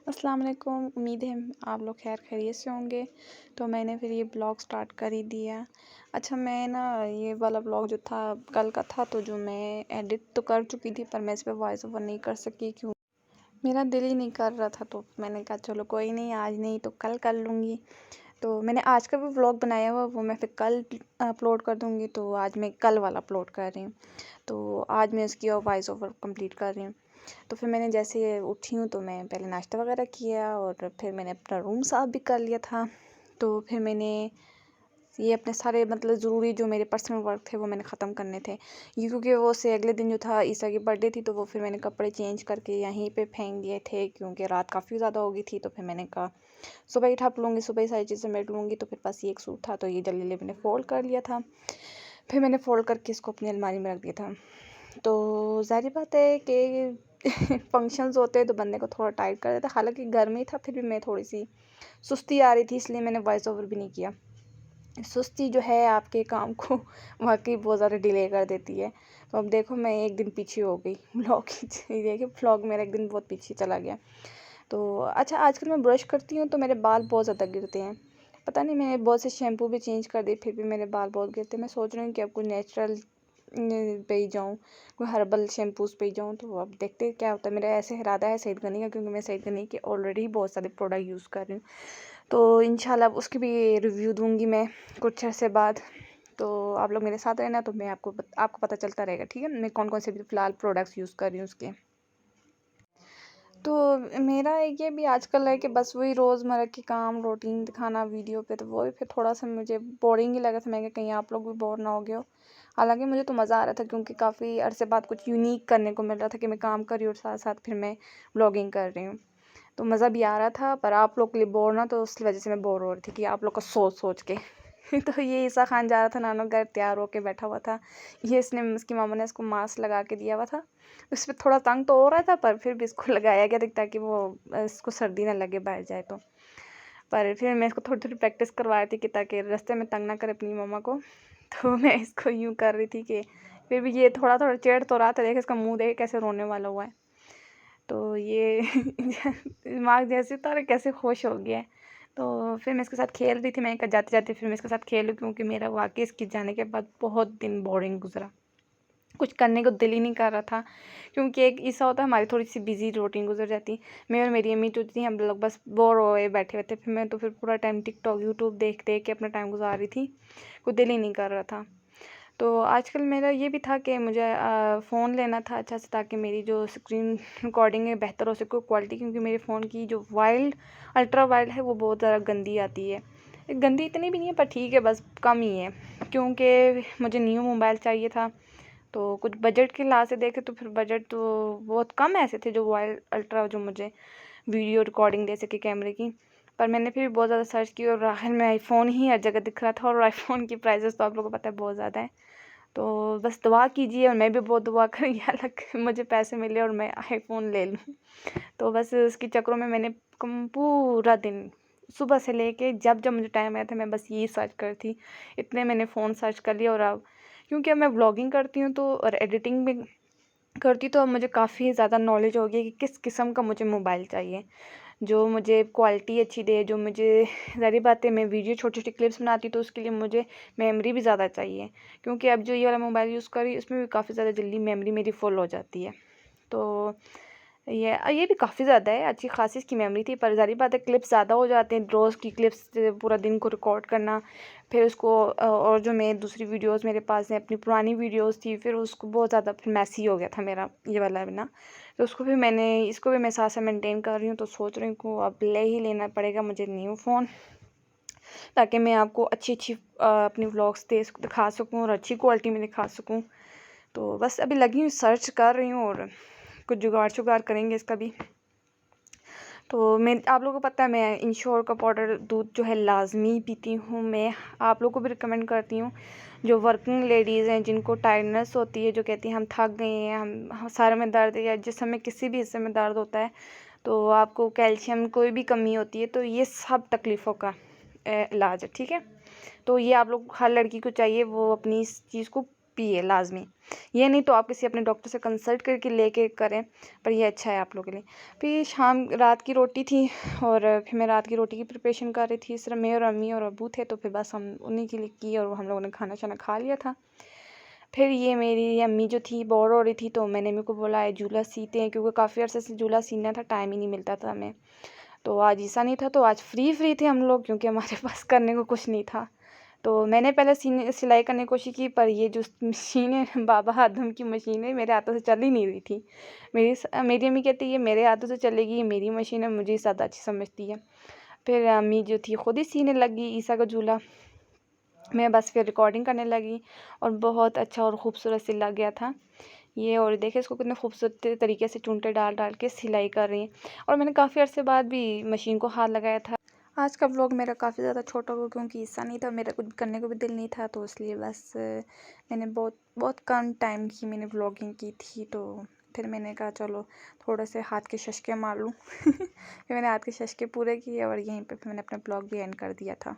अस्सलाम वालेकुम। उम्मीद है आप लोग खैर खैरियत से होंगे। तो मैंने फिर ये ब्लॉग स्टार्ट कर ही दिया। अच्छा, मैं ना ये वाला ब्लॉग जो था कल का था, तो जो मैं एडिट तो कर चुकी थी पर मैं इस पे वॉइस ओवर नहीं कर सकी, क्यों मेरा दिल ही नहीं कर रहा था। तो मैंने कहा चलो कोई नहीं, आज नहीं तो कल कर लूँगी। तो मैंने आज का भी व्लॉग बनाया हुआ, वो मैं फिर कल अपलोड कर दूँगी। तो आज मैं कल वाला अपलोड कर रही हूँ। तो आज मैं उसकी वॉइस ओवर कंप्लीट कर रही हूँ। तो फिर मैंने जैसे उठी हूँ तो मैं पहले नाश्ता वगैरह किया और फिर मैंने अपना रूम साफ़ भी कर लिया था। तो फिर मैंने ये अपने सारे मतलब ज़रूरी जो मेरे पर्सनल वर्क थे वो मैंने ख़त्म करने थे। ये क्योंकि वो से अगले दिन जो था ईसा की बर्थडे थी, तो वो फिर मैंने कपड़े चेंज करके यहीं पे फेंक दिए थे, क्योंकि रात काफ़ी ज़्यादा हो गई थी। तो फिर मैंने कहा सुबह ही ठप लूँगी, सुबह ही सारी चीज़ें समेट लूँगी। तो फिर बस ये एक सूट था, तो ये जल्दी मैंने फ़ोल्ड कर लिया था। फिर मैंने फ़ोल्ड करके इसको अपनी अलमारी में रख दिया था। तो ज़ाहिर बात है कि फंक्शंस होते हैं तो बंदे को थोड़ा टाइट कर देता है। हालाँकि गर्मी था, फिर भी मैं थोड़ी-सी सुस्ती आ रही थी, इसलिए मैंने वॉइस ओवर भी नहीं किया। सुस्ती जो है आपके काम को वाक़ई बहुत ज़्यादा डिले कर देती है। तो अब देखो मैं 1 दिन पीछे हो गई व्लॉग देखिए व्लॉग मेरा 1 दिन बहुत पीछे चला गया। तो अच्छा, आजकल मैं ब्रश करती हूँ तो मेरे बाल बहुत ज़्यादा गिरते हैं। पता नहीं, मैंने बहुत से शैम्पू भी चेंज कर दिए, फिर भी मेरे बाल बहुत गिरते हैं। मैं सोच रही हूँ कि अब कोई नेचुरल पे ही जाऊँ, कोई हर्बल शैम्पूज़ पे ही जाऊँ। तो अब देखते हैं क्या होता है। मेरा ऐसे इरादा है सैयद गनी का, क्योंकि मैं सैयद गनी के ऑलरेडी बहुत सारे प्रोडक्ट यूज़ कर रही हूँ। तो इंशाल्लाह उसकी भी रिव्यू दूँगी मैं कुछ अर्से बाद। तो आप लोग मेरे साथ रहना, तो मैं आपको पता चलता रहेगा, ठीक है? मैं कौन-कौन से भी फ़िलहाल प्रोडक्ट्स यूज़ कर रही हूँ उसके। तो मेरा ये भी आजकल है कि बस वही रोज़मर्रा के काम रूटीन दिखाना वीडियो पे, तो वही फिर थोड़ा-सा मुझे बोरिंग ही लगा था। मैं कहा कहीं आप लोग भी बोर ना हो गए हो। हालाँकि मुझे तो मज़ा आ रहा था, क्योंकि काफ़ी अरसे बाद कुछ यूनिक करने को मिल रहा था कि मैं काम कर रही हूँ और साथ-साथ फिर मैं व्लॉगिंग कर रही हूँ। तो मज़ा भी आ रहा था, पर आप लोग के लिए बोर ना, तो उस वज़ह से मैं बोर हो रही थी कि आप लोग को सोच-सोच के। तो ये ईसा खान जा रहा था नानो घर, तैयार होके बैठा हुआ था। ये इसकी मामा ने इसको मास्क लगा के दिया हुआ था। उस पे थोड़ा तंग तो हो रहा था, पर फिर भी इसको लगाया गया था ताकि वो इसको सर्दी ना लगे बाहर जाए तो। पर फिर मैं इसको थोड़ी-थोड़ी प्रैक्टिस करवा रही थी कि ताकि रास्ते में तंग ना करे अपनी मम्मा को। तो मैं इसको यूँ कर रही थी कि फिर भी ये थोड़ा-थोड़ा चिढ़ तो रहा था। देख इसका मुँह देख कैसे रोने वाला हुआ है। तो ये दिमाग जैसे था और कैसे खुश हो गया है। तो फिर मैं इसके साथ खेल रही थी। मैंने कहा जाते-जाते फिर मैं इसके साथ खेलूँ, क्योंकि मेरा वाक़ई इसके जाने के बाद बहुत दिन बोरिंग गुज़रा। कुछ करने को दिल ही नहीं कर रहा था, क्योंकि एक ऐसा होता है हमारी थोड़ी-सी बिज़ी रूटीन गुज़र जाती। मैं और मेरी अम्मी जो थी, हम लोग बस बोर होए बैठे हुए थे। फिर मैं तो फिर पूरा टाइम टिकटॉक, यूट्यूब देख-देख के अपना टाइम गुज़ार रही थी। कोई दिल ही नहीं कर रहा था। तो आजकल मेरा ये भी था कि मुझे फ़ोन लेना था अच्छा सा, ताकि मेरी जो स्क्रीन रिकॉर्डिंग है बेहतर हो सके क्वालिटी, क्योंकि मेरे फ़ोन की जो अल्ट्रा वाइड है वो बहुत ज़्यादा गंदी आती है। गंदी इतनी भी नहीं है, पर ठीक है, बस कम ही है, क्योंकि मुझे न्यू मोबाइल चाहिए था। तो कुछ बजट के लिहाज से देखें तो फिर बजट तो बहुत कम ऐसे थे जो वाइड अल्ट्रा जो मुझे वीडियो रिकॉर्डिंग दे सके कैमरे की। पर मैंने फिर बहुत ज़्यादा सर्च की और आखिर में आईफ़ोन ही हर जगह दिख रहा था, और आईफ़ोन की प्राइसेस तो आप लोगों को पता है बहुत ज़्यादा है। तो बस दुआ कीजिए, और मैं भी बहुत दुआ करूँगी अल्लाह मुझे पैसे मिले और मैं आईफ़ोन ले लूँ। तो बस उसके चक्करों में मैंने पूरा दिन सुबह से लेके जब मुझे टाइम आया था, मैं बस यही सर्च कर थी। इतने मैंने फ़ोन सर्च कर लिया। और अब क्योंकि अब मैं व्लॉगिंग करती हूँ तो और एडिटिंग भी करती, तो अब मुझे काफ़ी ज़्यादा नॉलेज हो गई है कि किस किस्म का मुझे मोबाइल चाहिए, जो मुझे क्वालिटी अच्छी दे, जो मुझे ज़ाहिर बात है मैं वीडियो छोटी-छोटी क्लिप्स बनाती हूँ, तो उसके लिए मुझे मेमोरी भी ज़्यादा चाहिए, क्योंकि अब जो ये वाला मोबाइल यूज़ कर रही हूँ उसमें भी काफ़ी ज़्यादा जल्दी मेमोरी मेरी फुल हो जाती है। तो ये भी काफ़ी ज़्यादा है, अच्छी ख़ासी इसकी मेमोरी थी, पर ज़ाहिर बात है क्लिप्स ज़्यादा हो जाते हैं, रोज़ की क्लिप्स पूरा दिन को रिकॉर्ड करना, फिर उसको और जो मैं दूसरी वीडियोज़ मेरे पास हैं अपनी पुरानी वीडियोज़ थी, फिर उसको बहुत ज़्यादा फिर मैसी हो गया था मेरा ये वाला भी ना। तो इसको भी मैं साथ-साथ मेंटेन कर रही हूँ। तो सोच रही हूँ कि अब ले ही लेना पड़ेगा मुझे न्यू फ़ोन, ताकि मैं आपको अच्छी-अच्छी अपनी व्लॉग्स दिखा सकूँ और अच्छी क्वालिटी में दिखा सकूँ। तो बस अभी लगी हूँ, सर्च कर रही हूँ, और कुछ जुगाड़-शुगाड़ करेंगे इसका भी। तो मैं आप लोगों को पता है मैं इंश्योर का पाउडर दूध जो है लाज़मी पीती हूँ। मैं आप लोगों को भी रिकमेंड करती हूँ, जो वर्किंग लेडीज़ हैं, जिनको टायर्डनेस होती है, जो कहती हैं हम थक गए हैं, हम सर में दर्द या जिस समय किसी भी हिस्से में दर्द होता है, तो आपको कैल्शियम कोई भी कमी होती है, तो ये सब तकलीफ़ों का इलाज है, ठीक है? तो ये आप लोग हर लड़की को चाहिए वो अपनी इस चीज़ को पिए लाजमी। ये नहीं तो आप किसी अपने डॉक्टर से कंसल्ट करके लेके करें, पर ये अच्छा है आप लोगों के लिए। फिर रात की रोटी थी और फिर मैं रात की रोटी की प्रिपरेशन कर रही थी। सिर्फ मैं और अम्मी और अबू थे, तो फिर बस हम उन्हीं के लिए की और हम लोगों ने खाना शाना खा लिया था। फिर ये मेरी अम्मी जो थी बोर हो रही थी, तो मैंने अम्मी को बोला है झूला सीते हैं, क्योंकि काफ़ी अर्से से झूला सीना था, टाइम ही नहीं मिलता था हमें। तो आज ऐसा नहीं था, तो आज फ्री थे हम लोग, क्योंकि हमारे पास करने को कुछ नहीं था। तो मैंने पहले सिलाई करने की कोशिश की, पर ये जो मशीन है बाबा आदम की मशीन है, मेरे हाथों से चल ही नहीं रही थी। मेरी अम्मी कहती है ये मेरे हाथों से चलेगी, ये मेरी मशीन है, मुझे ज़्यादा अच्छी समझती है। फिर अम्मी जो थी खुद ही सीने लगी ईसा का झूला। मैं बस फिर रिकॉर्डिंग करने लगी और बहुत अच्छा और ख़ूबसूरत सिला गया था ये। और देखे इसको कितने खूबसूरत तरीके से चूंटे डाल डाल के सिलाई कर रही हैं। और मैंने काफ़ी अर्से बाद भी मशीन को हाथ लगाया था। आज का व्लॉग मेरा काफ़ी ज़्यादा छोटा हुआ, क्योंकि ऐसा नहीं था, मेरा कुछ करने को भी दिल नहीं था, तो इसलिए बस मैंने बहुत बहुत कम टाइम की मैंने व्लॉगिंग की थी। तो फिर मैंने कहा चलो थोड़े से हाथ के शशके मार लूँ। फिर मैंने हाथ के शशके पूरे किए और यहीं पे फिर मैंने अपना ब्लॉग भी एंड कर दिया था।